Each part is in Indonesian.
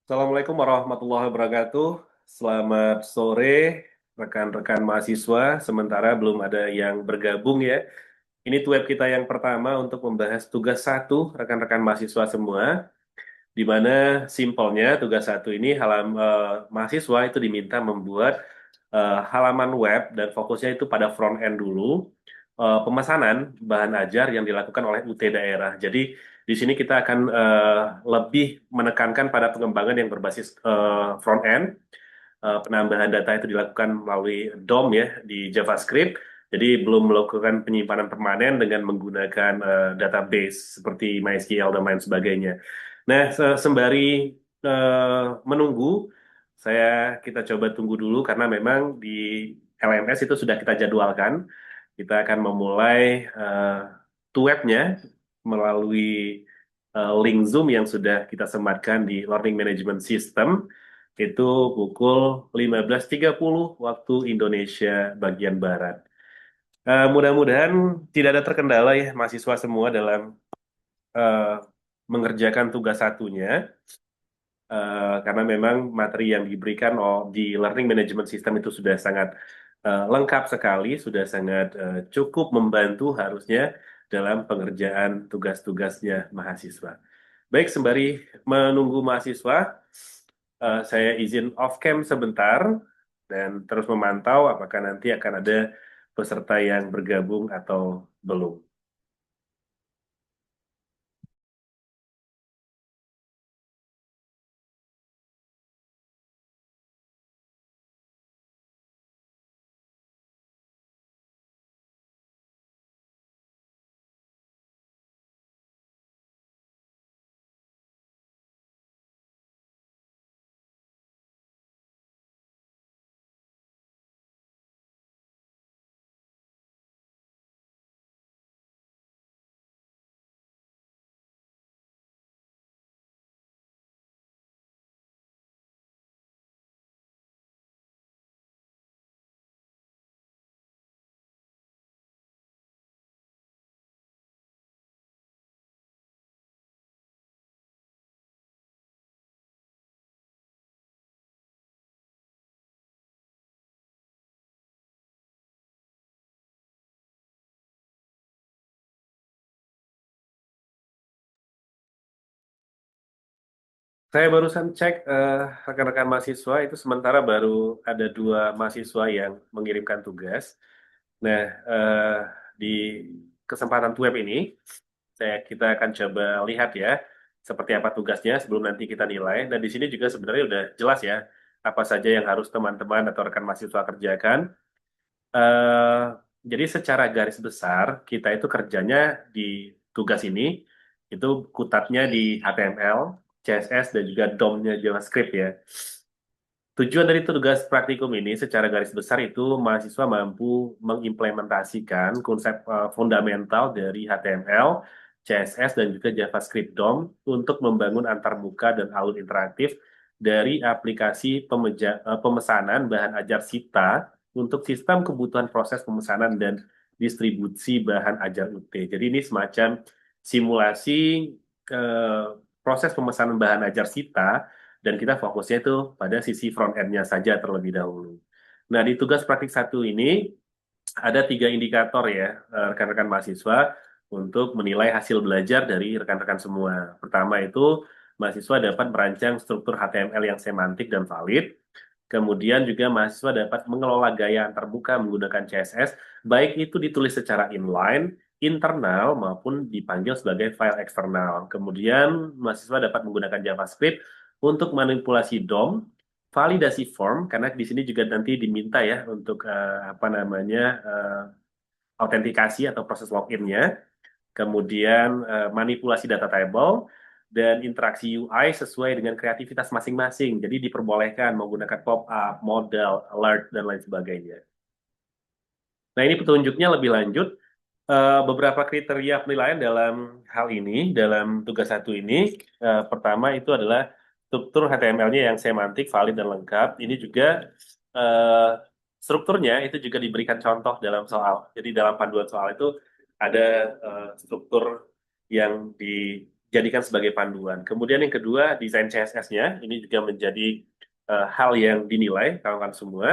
Assalamualaikum warahmatullahi wabarakatuh. Selamat sore, rekan-rekan mahasiswa. Sementara belum ada yang bergabung ya. Ini web kita yang pertama untuk membahas tugas satu rekan-rekan mahasiswa semua. Di mana simpelnya tugas satu ini mahasiswa itu diminta membuat halaman web dan fokusnya itu pada front end dulu, pemesanan bahan ajar yang dilakukan oleh UT daerah. Jadi di sini kita akan lebih menekankan pada pengembangan yang berbasis front end. Penambahan data itu dilakukan melalui DOM ya di JavaScript. Jadi belum melakukan penyimpanan permanen dengan menggunakan database seperti MySQL dan lain sebagainya. Nah, sembari menunggu, kita coba tunggu dulu karena memang di LMS itu sudah kita jadwalkan. Kita akan memulai webnya melalui link Zoom yang sudah kita sematkan di Learning Management System itu pukul 15.30 waktu Indonesia bagian Barat. Mudah-mudahan tidak ada terkendala ya mahasiswa semua dalam eh, mengerjakan tugas satunya. Karena memang materi yang diberikan di Learning Management System itu sudah sangat lengkap sekali, sudah sangat cukup membantu harusnya dalam pengerjaan tugas-tugasnya mahasiswa. Baik, sembari menunggu mahasiswa, saya izin off cam sebentar dan terus memantau apakah nanti akan ada peserta yang bergabung atau belum. Saya barusan cek rekan-rekan mahasiswa itu sementara baru ada dua mahasiswa yang mengirimkan tugas. Nah, di kesempatan web ini kita akan coba lihat ya seperti apa tugasnya sebelum nanti kita nilai. Dan di sini juga sebenarnya udah jelas ya apa saja yang harus teman-teman atau rekan mahasiswa kerjakan. Eh, jadi secara garis besar kita itu kerjanya di tugas ini itu kutatnya di HTML, CSS dan juga DOM-nya JavaScript ya. Tujuan dari tugas praktikum ini secara garis besar itu mahasiswa mampu mengimplementasikan konsep fundamental dari HTML, CSS dan juga JavaScript DOM untuk membangun antarmuka dan alur interaktif dari aplikasi pemesanan bahan ajar Sita untuk sistem kebutuhan proses pemesanan dan distribusi bahan ajar UT. Jadi ini semacam simulasi eh, proses pemesanan bahan ajar Sita dan kita fokusnya itu pada sisi front end-nya saja terlebih dahulu. Nah, di tugas praktik satu ini ada tiga indikator ya, rekan-rekan mahasiswa untuk menilai hasil belajar dari rekan-rekan semua. Pertama itu, mahasiswa dapat merancang struktur HTML yang semantik dan valid. Kemudian juga mahasiswa dapat mengelola gaya antarmuka menggunakan CSS, baik itu ditulis secara inline, internal, maupun dipanggil sebagai file eksternal. Kemudian mahasiswa dapat menggunakan JavaScript untuk manipulasi DOM, validasi form, karena di sini juga nanti diminta ya untuk apa namanya autentikasi atau proses loginnya, kemudian manipulasi data table, dan interaksi UI sesuai dengan kreativitas masing-masing. Jadi diperbolehkan menggunakan pop-up, modal, alert, dan lain sebagainya. Nah, ini petunjuknya lebih lanjut. Beberapa kriteria penilaian dalam hal ini, dalam tugas satu ini, pertama itu adalah struktur HTML-nya yang semantik, valid, dan lengkap. Ini juga eh, strukturnya itu juga diberikan contoh dalam soal. Jadi dalam panduan soal itu ada struktur yang jadikan sebagai panduan. Kemudian yang kedua, desain CSS-nya ini juga menjadi hal yang dinilai kawan-kawan semua.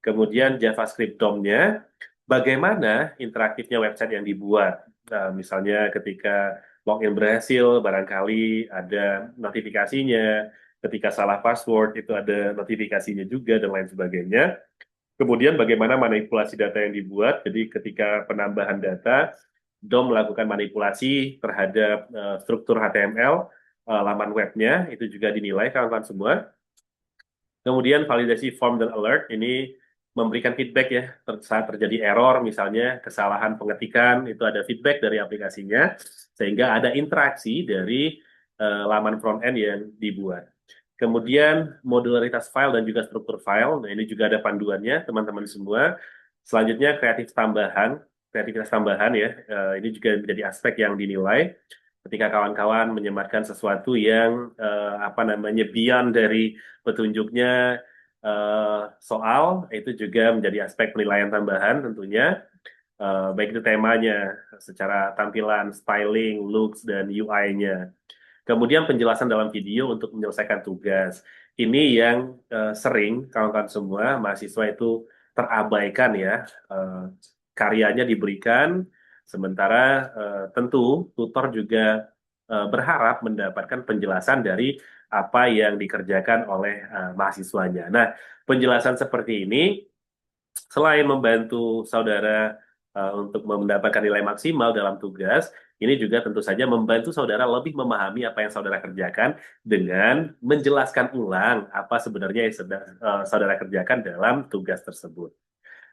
Kemudian JavaScript DOM-nya, bagaimana interaktifnya website yang dibuat. Misalnya ketika login berhasil, barangkali ada notifikasinya. Ketika salah password, itu ada notifikasinya juga, dan lain sebagainya. Kemudian bagaimana manipulasi data yang dibuat. Jadi ketika penambahan data, DOM melakukan manipulasi terhadap struktur HTML, laman webnya, itu juga dinilai kawan-kawan semua. Kemudian validasi form dan alert ini memberikan feedback ya saat terjadi error misalnya kesalahan pengetikan itu ada feedback dari aplikasinya sehingga ada interaksi dari laman front end yang dibuat. Kemudian modularitas file dan juga struktur file. Nah, ini juga ada panduannya teman-teman semua. Selanjutnya kreativitas tambahan ya. Ini juga menjadi aspek yang dinilai ketika kawan-kawan menyematkan sesuatu yang apa namanya beyond dari petunjuknya soal itu juga menjadi aspek penilaian tambahan tentunya. Baik itu temanya secara tampilan, styling, looks dan UI-nya. Kemudian penjelasan dalam video untuk menyelesaikan tugas. Ini yang sering kawan-kawan semua mahasiswa itu terabaikan ya. Karyanya diberikan, sementara tentu tutor juga berharap mendapatkan penjelasan dari apa yang dikerjakan oleh mahasiswanya. Nah, penjelasan seperti ini selain membantu saudara untuk mendapatkan nilai maksimal dalam tugas, ini juga tentu saja membantu saudara lebih memahami apa yang saudara kerjakan dengan menjelaskan ulang apa sebenarnya yang sedang saudara kerjakan dalam tugas tersebut.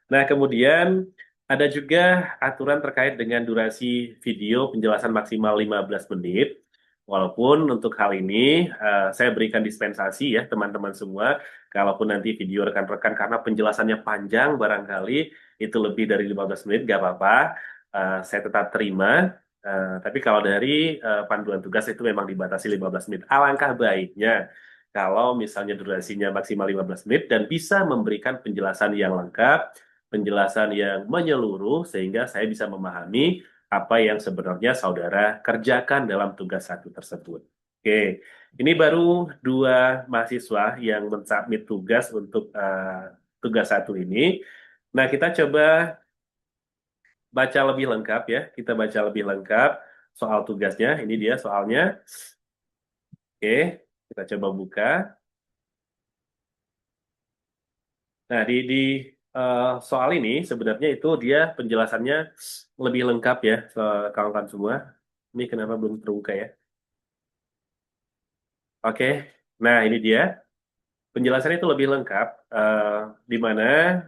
Nah, kemudian ada juga aturan terkait dengan durasi video penjelasan maksimal 15 menit. Walaupun untuk hal ini saya berikan dispensasi ya teman-teman semua. Kalaupun nanti video rekan-rekan karena penjelasannya panjang barangkali itu lebih dari 15 menit, gak apa-apa. Saya tetap terima. Tapi kalau dari panduan tugas itu memang dibatasi 15 menit. Alangkah baiknya kalau misalnya durasinya maksimal 15 menit dan bisa memberikan penjelasan yang lengkap, penjelasan yang menyeluruh sehingga saya bisa memahami apa yang sebenarnya saudara kerjakan dalam tugas satu tersebut. Oke, ini baru dua mahasiswa yang mensubmit tugas untuk tugas satu ini. Nah, kita coba baca lebih lengkap ya. Kita baca lebih lengkap soal tugasnya. Ini dia soalnya. Oke, kita coba buka. Nah, di soal ini sebenarnya itu dia penjelasannya lebih lengkap ya, kawan-kawan semua. Ini kenapa belum terbuka ya? Oke, nah ini dia. Penjelasannya itu lebih lengkap, di mana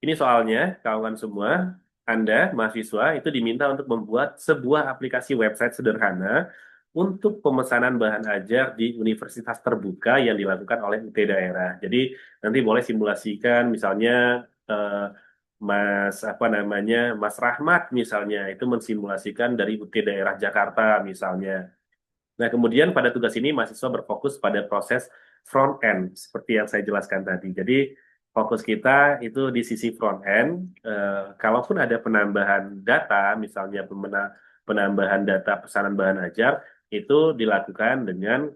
ini soalnya, kawan semua, Anda, mahasiswa, itu diminta untuk membuat sebuah aplikasi website sederhana untuk pemesanan bahan ajar di universitas terbuka yang dilakukan oleh UT daerah. Jadi nanti boleh simulasikan, misalnya Mas apa namanya, Mas Rahmat misalnya itu mensimulasikan dari UT daerah Jakarta misalnya. Nah, kemudian pada tugas ini mahasiswa berfokus pada proses front end seperti yang saya jelaskan tadi. Jadi fokus kita itu di sisi front end. Kalaupun ada penambahan data, misalnya penambahan data pesanan bahan ajar, itu dilakukan dengan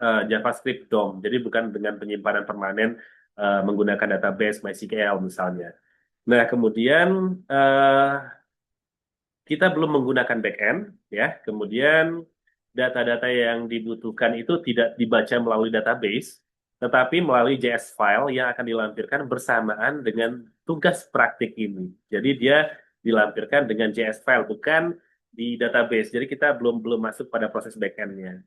JavaScript DOM. Jadi bukan dengan penyimpanan permanen menggunakan database MySQL misalnya. Nah, kemudian eh, kita belum menggunakan backend, ya. Kemudian data-data yang dibutuhkan itu tidak dibaca melalui database, tetapi melalui JS file yang akan dilampirkan bersamaan dengan tugas praktik ini. Jadi dia dilampirkan dengan JS file, bukan di database. Jadi kita belum belum masuk pada proses backend-nya.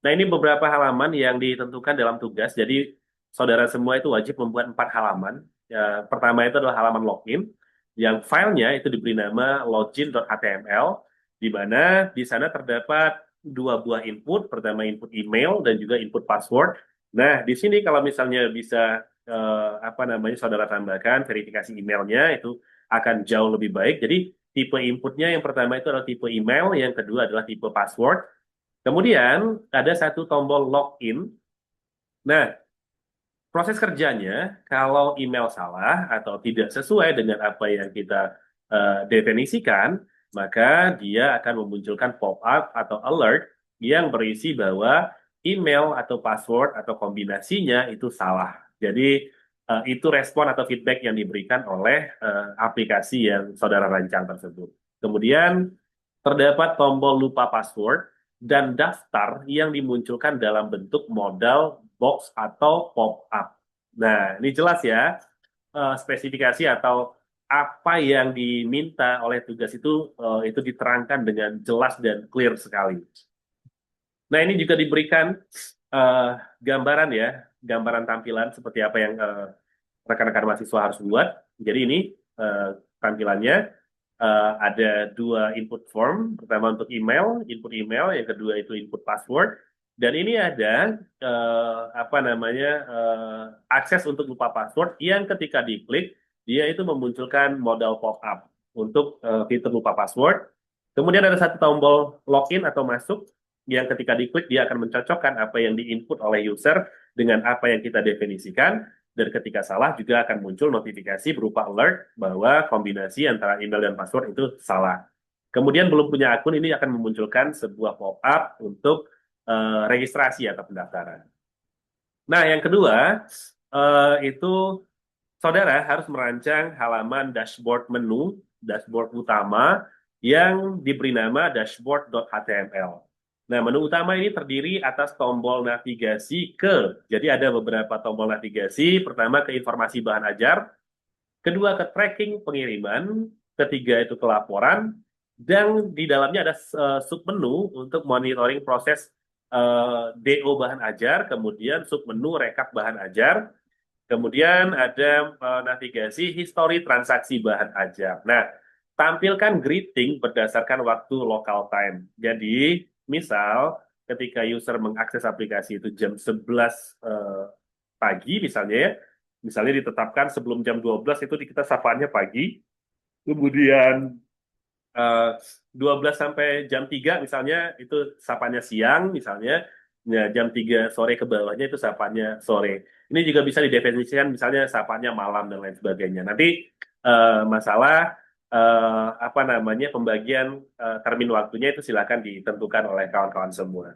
Nah, ini beberapa halaman yang ditentukan dalam tugas. Jadi, saudara semua itu wajib membuat 4 halaman. Ya, pertama itu adalah halaman login, yang filenya itu diberi nama login.html, di mana di sana terdapat dua buah input. Pertama input email dan juga input password. Nah, di sini kalau misalnya bisa apa namanya saudara tambahkan verifikasi emailnya itu akan jauh lebih baik. Jadi, tipe inputnya yang pertama itu adalah tipe email, yang kedua adalah tipe password. Kemudian ada satu tombol login. Nah, proses kerjanya kalau email salah atau tidak sesuai dengan apa yang kita definisikan, maka dia akan memunculkan pop-up atau alert yang berisi bahwa email atau password atau kombinasinya itu salah. Jadi itu respon atau feedback yang diberikan oleh aplikasi yang saudara rancang tersebut. Kemudian terdapat tombol lupa password dan daftar yang dimunculkan dalam bentuk modal box atau pop-up. Nah, ini jelas ya, spesifikasi atau apa yang diminta oleh tugas itu diterangkan dengan jelas dan clear sekali. Nah, ini juga diberikan eh, gambaran ya, gambaran tampilan seperti apa yang rekan-rekan mahasiswa harus buat. Jadi ini eh, tampilannya ada dua input form, pertama untuk input email, yang kedua itu input password. Dan ini ada apa namanya akses untuk lupa password yang ketika diklik dia itu memunculkan modal pop-up untuk fitur lupa password. Kemudian ada satu tombol login atau masuk yang ketika diklik dia akan mencocokkan apa yang diinput oleh user dengan apa yang kita definisikan, dan ketika salah juga akan muncul notifikasi berupa alert bahwa kombinasi antara email dan password itu salah. Kemudian belum punya akun ini akan memunculkan sebuah pop-up untuk registrasi atau pendaftaran. Nah, yang kedua itu saudara harus merancang halaman dashboard menu, dashboard utama yang diberi nama dashboard.html. Nah, menu utama ini terdiri atas tombol navigasi ke, jadi ada beberapa tombol navigasi, pertama ke informasi bahan ajar, kedua ke tracking pengiriman, ketiga itu ke laporan, dan di dalamnya ada submenu untuk monitoring proses DO bahan ajar, kemudian submenu rekap bahan ajar, kemudian ada navigasi histori transaksi bahan ajar. Nah, tampilkan greeting berdasarkan waktu local time. Jadi, misal ketika user mengakses aplikasi itu jam 11 pagi misalnya ya, misalnya ditetapkan sebelum jam 12 itu kita sapaannya pagi, kemudian eh, 12 sampai jam 3 misalnya itu sapanya siang misalnya, ya, jam 3 sore ke bawahnya itu sapanya sore. Ini juga bisa didefinisikan misalnya sapanya malam dan lain sebagainya. Nanti masalah apa namanya pembagian termin waktunya itu silakan ditentukan oleh kawan-kawan semua.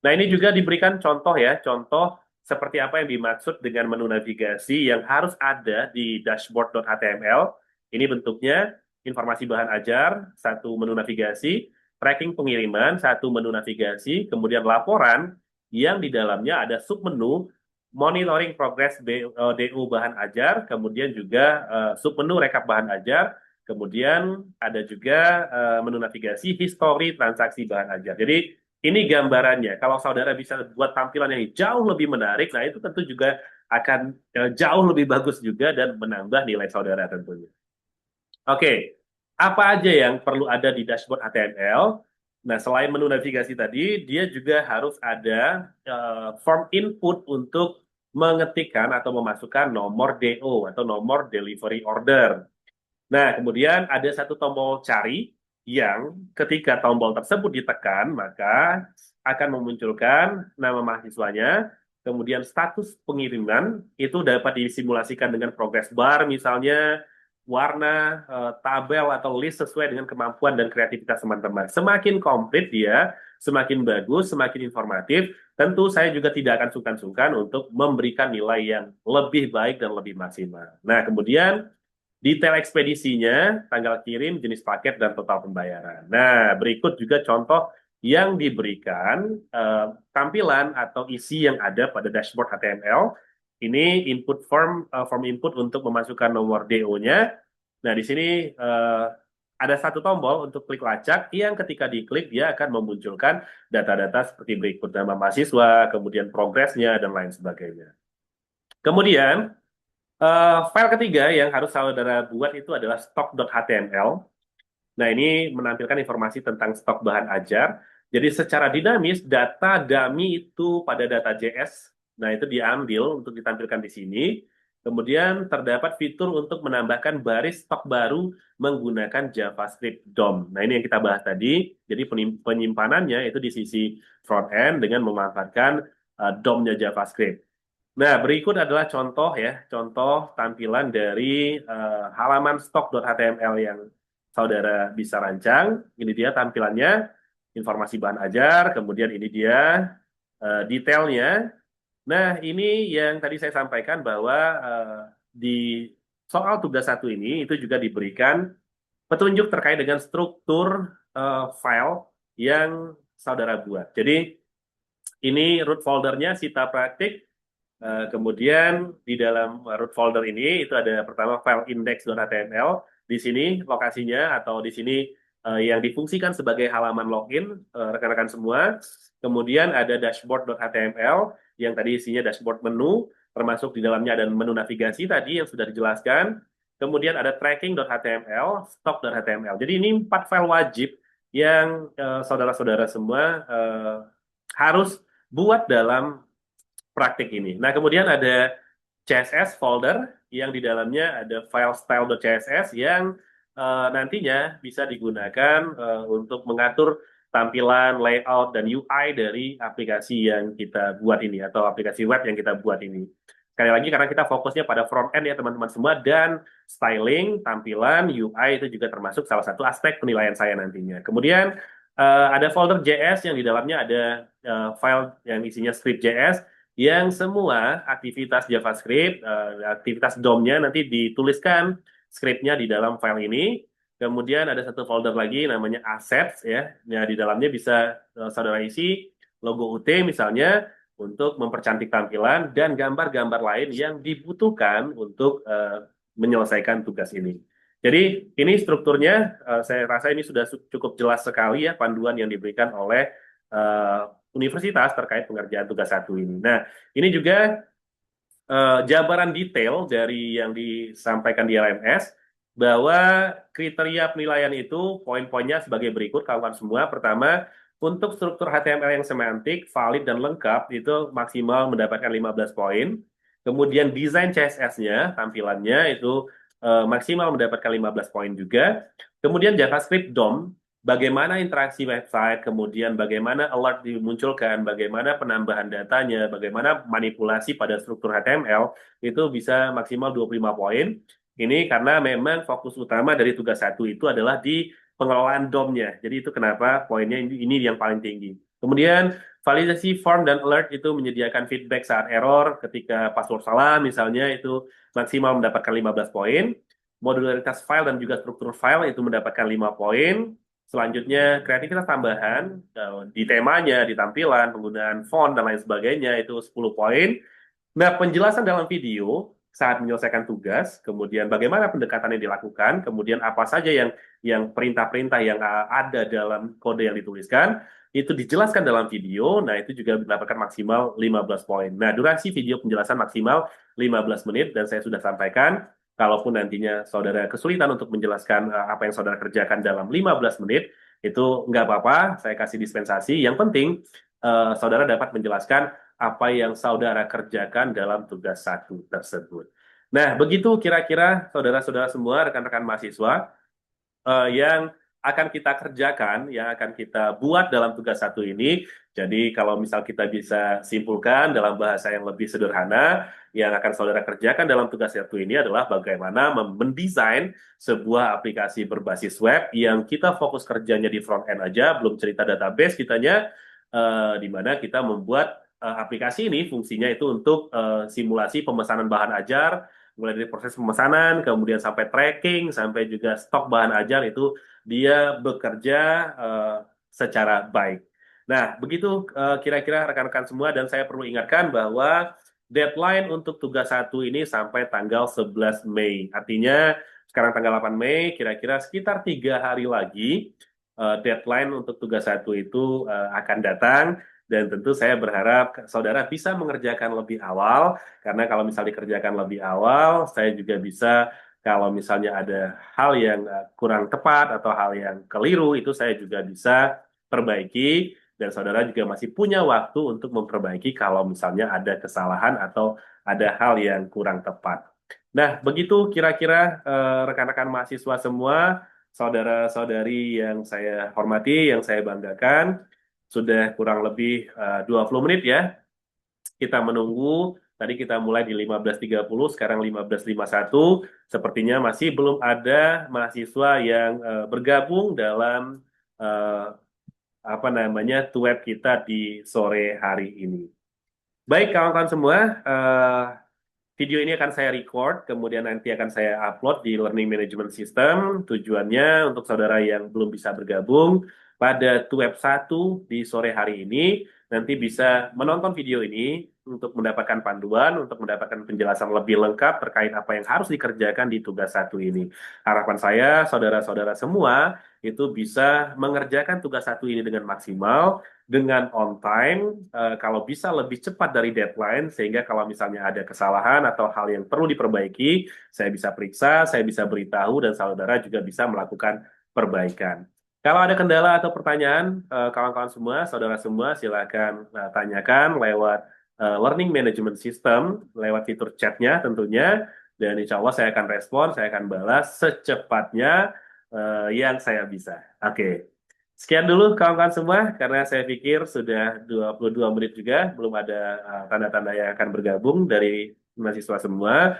Nah, ini juga diberikan contoh ya, contoh seperti apa yang dimaksud dengan menu navigasi yang harus ada di dashboard.html. Ini bentuknya informasi bahan ajar, satu menu navigasi, tracking pengiriman, satu menu navigasi, kemudian laporan yang di dalamnya ada submenu monitoring progress DU bahan ajar, kemudian juga submenu rekap bahan ajar, kemudian ada juga menu navigasi history transaksi bahan ajar. Jadi ini gambarannya. Kalau saudara bisa buat tampilan yang jauh lebih menarik, nah itu tentu juga akan jauh lebih bagus juga dan menambah nilai saudara tentunya. Oke, apa aja yang perlu ada di dashboard HTML? Nah, selain menu navigasi tadi, dia juga harus ada form input untuk mengetikkan atau memasukkan nomor DO atau nomor delivery order. Nah, kemudian ada satu tombol cari yang ketika tombol tersebut ditekan, maka akan memunculkan nama mahasiswanya, kemudian status pengiriman itu dapat disimulasikan dengan progress bar misalnya, warna, tabel atau list sesuai dengan kemampuan dan kreativitas teman-teman. Semakin komplit dia, semakin bagus, semakin informatif, tentu saya juga tidak akan sungkan-sungkan untuk memberikan nilai yang lebih baik dan lebih maksimal. Nah, kemudian detail ekspedisinya, tanggal kirim, jenis paket, dan total pembayaran. Nah, berikut juga contoh yang diberikan tampilan atau isi yang ada pada dashboard HTML. Ini input form input untuk memasukkan nomor DO-nya. Nah, di sini ada satu tombol untuk klik lacak yang ketika diklik dia akan memunculkan data-data seperti berikut: nama mahasiswa, kemudian progresnya, dan lain sebagainya. Kemudian, file ketiga yang harus saudara buat itu adalah stock.html. Nah, ini menampilkan informasi tentang stok bahan ajar. Jadi secara dinamis, data dummy itu pada data.js, nah itu diambil untuk ditampilkan di sini. Kemudian terdapat fitur untuk menambahkan baris stok baru menggunakan JavaScript DOM. Nah, ini yang kita bahas tadi. Jadi penyimpanannya itu di sisi front end dengan memanfaatkan DOM-nya JavaScript. Nah, berikut adalah contoh ya, contoh tampilan dari halaman stock.html yang saudara bisa rancang. Ini dia tampilannya. informasi bahan ajar, kemudian ini dia detailnya. Nah, ini yang tadi saya sampaikan bahwa di soal tugas satu ini itu juga diberikan petunjuk terkait dengan struktur file yang saudara buat. Jadi ini root foldernya Sita Praktik. Kemudian di dalam root folder ini itu ada pertama file index.html. Di sini lokasinya atau di sini yang difungsikan sebagai halaman login rekan-rekan semua. Kemudian ada dashboard.html yang tadi isinya dashboard menu, termasuk di dalamnya ada menu navigasi tadi yang sudah dijelaskan. Kemudian ada tracking.html, stock.html. Jadi ini 4 file wajib yang saudara-saudara semua harus buat dalam praktik ini. Nah, kemudian ada CSS folder yang di dalamnya ada file style.css yang nantinya bisa digunakan untuk mengatur tampilan, layout, dan UI dari aplikasi yang kita buat ini atau aplikasi web yang kita buat ini. Sekali lagi karena kita fokusnya pada front end ya teman-teman semua dan styling, tampilan, UI itu juga termasuk salah satu aspek penilaian saya nantinya. Kemudian ada folder JS yang di dalamnya ada file yang isinya script JS yang semua aktivitas JavaScript, aktivitas DOM-nya nanti dituliskan script-nya di dalam file ini. Kemudian ada satu folder lagi namanya assets ya. Ya di dalamnya bisa saudara isi logo UT misalnya untuk mempercantik tampilan dan gambar-gambar lain yang dibutuhkan untuk menyelesaikan tugas ini. Jadi ini strukturnya saya rasa ini sudah cukup jelas sekali ya panduan yang diberikan oleh universitas terkait pengerjaan tugas satu ini. Nah, ini juga jabaran detail dari yang disampaikan di LMS bahwa kriteria penilaian itu poin-poinnya sebagai berikut kawan semua. Pertama, untuk struktur HTML yang semantik, valid dan lengkap itu maksimal mendapatkan 15 poin. Kemudian desain CSS-nya, tampilannya itu maksimal mendapatkan 15 poin juga. Kemudian JavaScript DOM, bagaimana interaksi website, kemudian bagaimana alert dimunculkan, bagaimana penambahan datanya, bagaimana manipulasi pada struktur HTML, itu bisa maksimal 25 poin. Ini karena memang fokus utama dari tugas satu itu adalah di pengelolaan DOM-nya. Jadi itu kenapa poinnya ini yang paling tinggi. Kemudian validasi form dan alert itu menyediakan feedback saat error, ketika password salah misalnya itu maksimal mendapatkan 15 poin. Modularitas file dan juga struktur file itu mendapatkan 5 poin. Selanjutnya, kreativitas tambahan di temanya, di tampilan, penggunaan font, dan lain sebagainya, itu 10 poin. Nah, penjelasan dalam video saat menyelesaikan tugas, kemudian bagaimana pendekatan yang dilakukan, kemudian apa saja yang perintah-perintah yang ada dalam kode yang dituliskan, itu dijelaskan dalam video, nah itu juga mendapatkan maksimal 15 poin. Nah, durasi video penjelasan maksimal 15 menit, dan saya sudah sampaikan, kalaupun nantinya saudara kesulitan untuk menjelaskan apa yang saudara kerjakan dalam 15 menit, itu nggak apa-apa, saya kasih dispensasi. Yang penting, saudara dapat menjelaskan apa yang saudara kerjakan dalam tugas satu tersebut. Nah, begitu kira-kira saudara-saudara semua, rekan-rekan mahasiswa, yang akan kita kerjakan, yang akan kita buat dalam tugas satu ini. Jadi kalau misal kita bisa simpulkan dalam bahasa yang lebih sederhana, yang akan saudara kerjakan dalam tugas satu ini adalah bagaimana mendesain sebuah aplikasi berbasis web yang kita fokus kerjanya di front end aja, belum cerita database kitanya, di mana kita membuat aplikasi ini fungsinya itu untuk simulasi pemesanan bahan ajar, mulai dari proses pemesanan, kemudian sampai tracking, sampai juga stok bahan ajar itu dia bekerja secara baik. Nah, begitu kira-kira rekan-rekan semua dan saya perlu ingatkan bahwa deadline untuk tugas satu ini sampai tanggal 11 Mei. Artinya sekarang tanggal 8 Mei, kira-kira sekitar 3 hari lagi deadline untuk tugas satu itu akan datang. Dan tentu saya berharap saudara bisa mengerjakan lebih awal, karena kalau misalnya dikerjakan lebih awal, saya juga bisa, kalau misalnya ada hal yang kurang tepat atau hal yang keliru, itu saya juga bisa perbaiki, dan saudara juga masih punya waktu untuk memperbaiki kalau misalnya ada kesalahan atau ada hal yang kurang tepat. Nah, begitu kira-kira rekan-rekan mahasiswa semua, saudara-saudari yang saya hormati, yang saya banggakan, sudah kurang lebih 20 menit ya. Kita menunggu, tadi kita mulai di 15.30, sekarang 15.51. Sepertinya masih belum ada mahasiswa yang bergabung dalam eh, apa namanya web kita di sore hari ini. Baik kawan-kawan semua, video ini akan saya record, kemudian nanti akan saya upload di Learning Management System. Tujuannya untuk saudara yang belum bisa bergabung pada web 1 di sore hari ini, nanti bisa menonton video ini untuk mendapatkan panduan, untuk mendapatkan penjelasan lebih lengkap terkait apa yang harus dikerjakan di tugas 1 ini. Harapan saya, saudara-saudara semua, itu bisa mengerjakan tugas 1 ini dengan maksimal, dengan on time, kalau bisa lebih cepat dari deadline, sehingga kalau misalnya ada kesalahan atau hal yang perlu diperbaiki, saya bisa periksa, saya bisa beritahu, dan saudara juga bisa melakukan perbaikan. Kalau ada kendala atau pertanyaan, kawan-kawan semua, saudara semua, silakan tanyakan lewat Learning Management System, lewat fitur chatnya tentunya, dan insya Allah saya akan respon, saya akan balas secepatnya yang saya bisa. Oke. Sekian dulu kawan-kawan semua, karena saya pikir sudah 22 menit juga, belum ada tanda-tanda yang akan bergabung dari mahasiswa semua.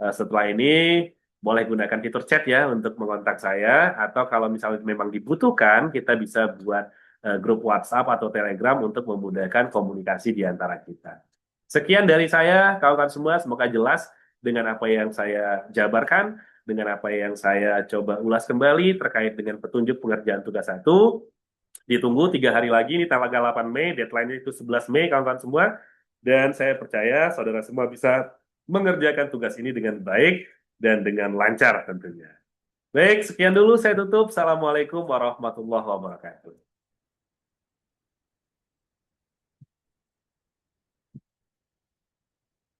Setelah ini, boleh gunakan fitur chat ya untuk mengontak saya, atau kalau misalnya memang dibutuhkan, kita bisa buat grup WhatsApp atau Telegram untuk memudahkan komunikasi di antara kita. Sekian dari saya, kawan-kawan semua, semoga jelas dengan apa yang saya jabarkan, dengan apa yang saya coba ulas kembali terkait dengan petunjuk pengerjaan tugas 1. Ditunggu 3 hari lagi, ini tanggal 8 Mei, deadline-nya itu 11 Mei, kawan-kawan semua. Dan saya percaya saudara semua bisa mengerjakan tugas ini dengan baik dan dengan lancar tentunya. Baik, sekian dulu saya tutup. Assalamualaikum warahmatullahi wabarakatuh.